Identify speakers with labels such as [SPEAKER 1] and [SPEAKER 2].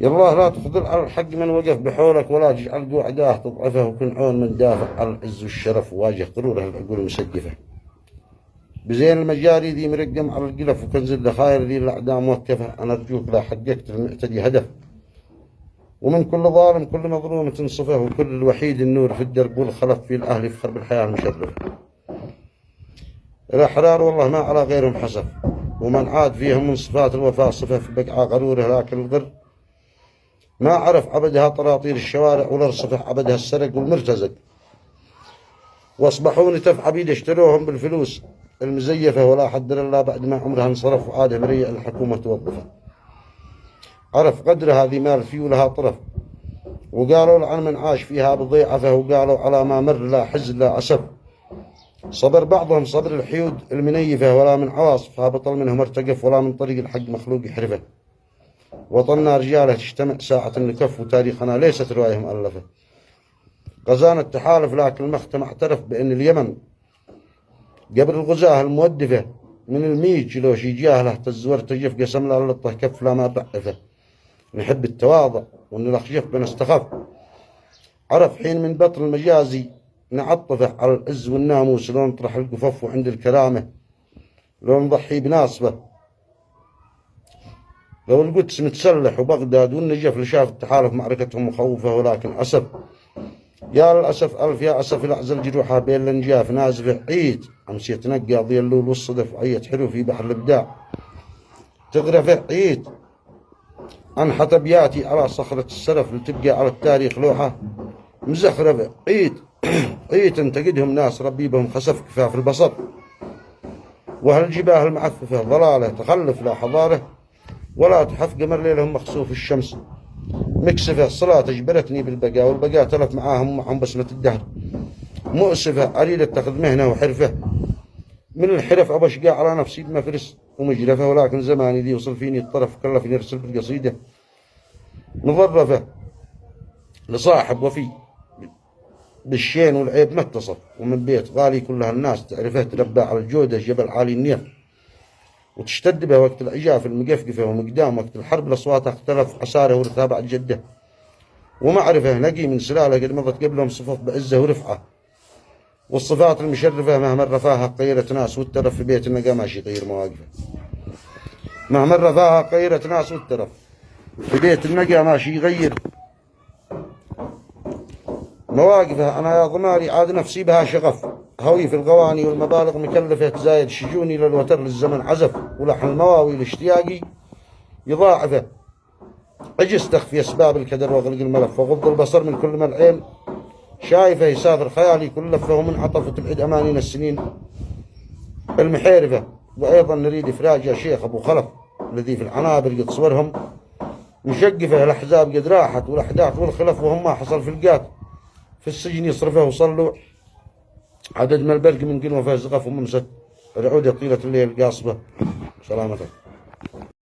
[SPEAKER 1] يالله لا تخذل على الحق من وقف بحولك، ولا تجعل قعداه تضعفه، وكن عون من دافع على العز والشرف، وواجه قروره العقول المسقفة. بزين المجاري ذي مرقم على القلف، وكنز الذخاير ذي الأعداء موقفة. أنا أرجوك لا حققت المعتدي هدف، ومن كل ظالم كل مظلوم تنصفه، وكل الوحيد النور في الدرب والخلف في الأهل يفخر بالحياة المشرفة. الأحرار والله ما على غيرهم حسف، ومن عاد فيهم من صفات الوفاء صفة، في بقعة غروره لكن الغر ما عرف عبدها طراطير الشوارع، ولا صفح عبدها السرق والمرتزق. واصبحوا نتف عبيد اشتروهم بالفلوس المزيفة، ولا حدر الله بعد ما عمرها انصرف، وعاد مريء الحكومة توظفه. عرف قدر هذه مال في ولها طرف، وقالوا عن من عاش فيها بضيعفه، وقالوا على ما مر لا حزن لا أسف. صبر بعضهم صبر الحيود المنيفة، ولا من عواصفها بطل منهم ارتقف، ولا من طريق الحق مخلوق يحرفه. وطننا رجاله تجتمع ساعة لكف، وتاريخنا ليست رواية مؤلفة. غزانا التحالف لكن المختم اعترف بأن اليمن قبل الغزاة المودفة من 100 كيلو شي جاهله، تزور تجف قسم لا لطه كف لا ما ضعفه. نحب التواضع وان الاخجف بنستخف. عرف حين من بطل المجازي نعطفه على العز والناموس، لو نطرح القفف وعند الكرامة لو نضحي بناصبه. لو القدس متسلح وبغداد والنجف لشاف التحالف معركتهم مخوفة، ولكن أسف يا للأسف ألف يا أسف الأعزل جروحها بين الانجاف نازفة عيد. أمس يتنقى ضي اللول والصدف، عيت حلو في بحر الإبداع تغرف عيد. أنحت أبياتي على صخرة السرف، لتبقى على التاريخ لوحة مزخرفة عيد. عيد تنتقدهم ناس ربيبهم خسف كفاف البصر، وهالجباه المعففة ضلالة تخلف لا حضارة، ولا تحف قمر ليلهم مخسوف الشمس مكسفة. صلاة اجبرتني بالبقاء، والبقاء تلف معهم بسمة الدهر مؤسفة. أريد اتخذ مهنة وحرفة، من الحرف أبشقى على نفسي بمفرس ومجرفة، ولكن زماني ذي وصل فيني الطرف، كلفني ارسل بالقصيدة مظرفة لصاحب وفي بالشين والعيب ما اتصف، ومن بيت غالي كلها الناس تعرفه، تربى على الجودة جبل عالي النير، وتشتد به وقت العجاف المقفقفة، ومقدام وقت الحرب الأصوات اختلف عساره ورتابع الجدة. ومعرفة نقي من سلالة قد مضت قبلهم صفف بعزة ورفعة، والصفات المشرفة مهما رفاها قيرت ناس، والترف في بيت النقا ماشي يغير مواقفه. مهما رفاها قيرت ناس، والترف في بيت النقا ماشي يغير مواقفه. أنا يا ضماري عاد نفسي بها شغف، هوي في الغواني والمبالغ مكلفة، تزايد شجوني للوتر للزمن عزف، ولحن المواوي لاشتياقي يضاعفه. عجزت أخفي أسباب الكدر وأغلق الملف، وغض البصر من كل ما العين شايفه، يسافر خيالي كل لفه، ومن عطف وتبعد أمانينا السنين المحيرفة. وأيضا نريد إفراج يا شيخ أبو خلف الذي في العنابر قد صورهم مشقفة. الأحزاب قد راحت والأحداث والخلف، وهم ما حصل في القات في السجن يصرفه، وصلوا عدد ما البرق من قنوة زغف، وممسك العودة طيلة الليل قاصبة. سلامتك.